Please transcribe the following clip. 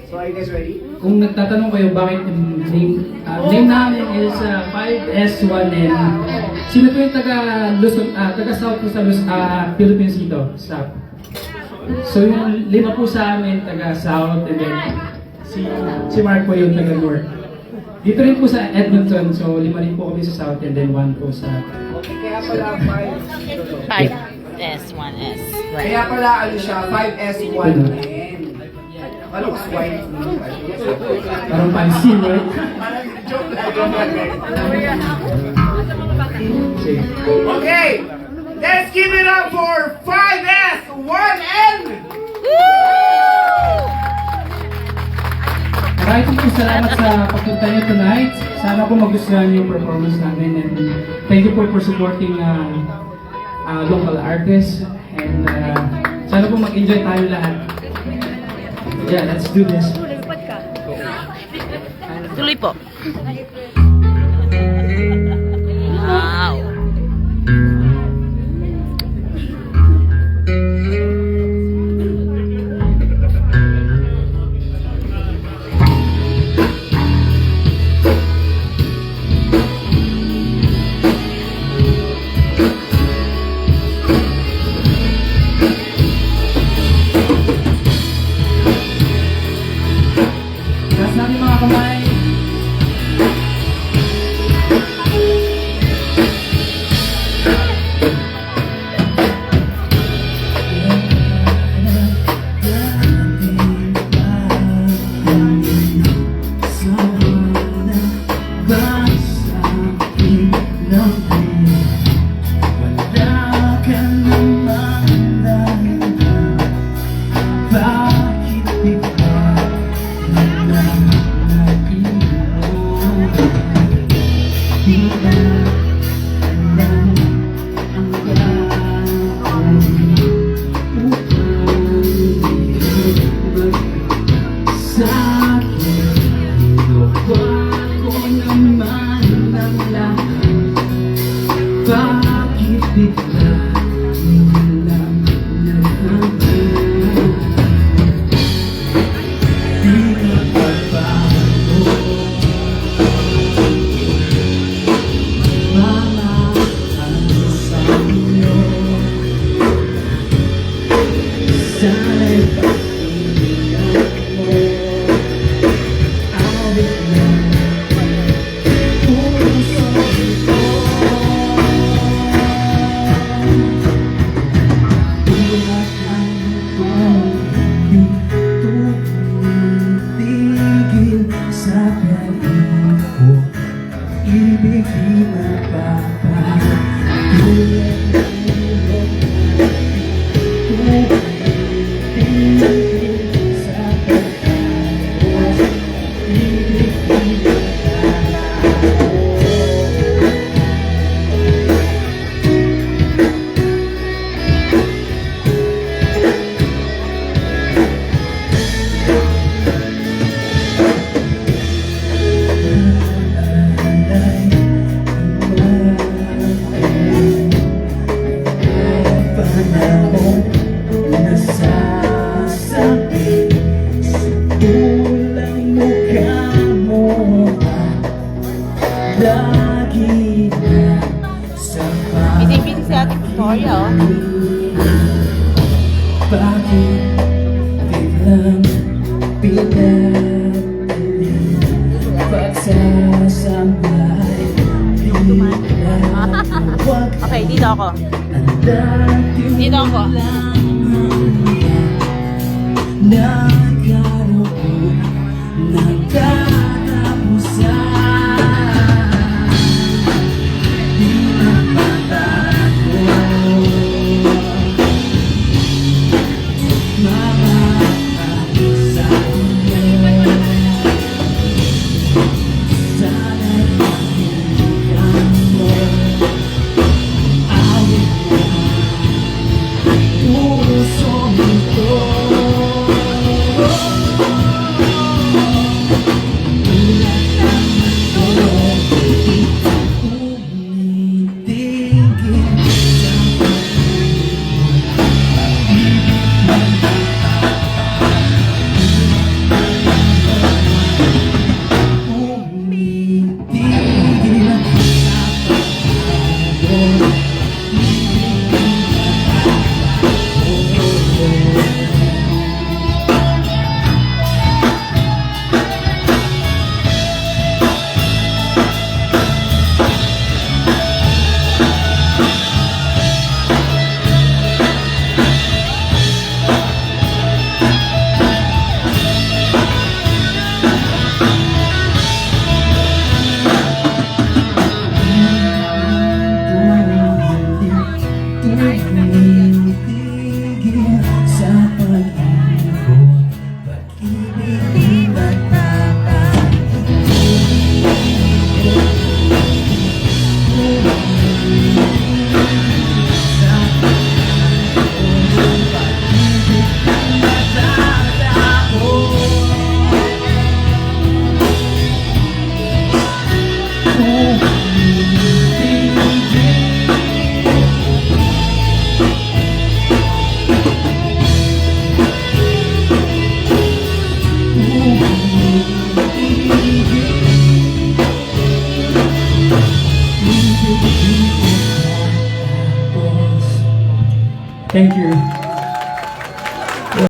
So are you guys ready? Kung nagtatanong kayo bakit yung name namin is 5S1N. Sino po yung taga Luzon, taga South po sa Philippines dito? South. So yung 5 po sa amin taga South, and then si Mark po yung taga North. Dito rin po sa Edmonton, so 5 rin po kami sa South, and then 1 po sa... Okay, kaya pala 5S1S. Right. Kaya pala ano siya, 5S1N. Ano ko swine? Parang pansin, right? Joke lang. Sige. Okay, let's give it up for 5S1N! Maraming po salamat sa pagpunta niyo tonight. Sana po magustuhan niyo yung performance namin, and thank you po for supporting local artists, and sana po mag-enjoy tayo lahat. Yeah, let's do this. Tuloy po. Wow. Taas natin mga kamay. Bakit bigla walang nalaman? Di nagbabago. Mama, ano sa inyo? Sana'y pag-iingat mo. Awit na puso ito. Sa pag-ibig ko, ibig di mapapatuloy. Sa pagkatapos, ibig di panahon nasasabi sa tulang mukha mo at lagi na sa Isipin si ating Victoria, oh. bakit biglang pinapili pagsasambay biglang huwag Okay, dito ako. Dito ako. Nagkaroon ng katapusan. Di mapatago. Mama, ako sa inyo. Sana'y pakinggan mo. Awit na puso nito. Thank you.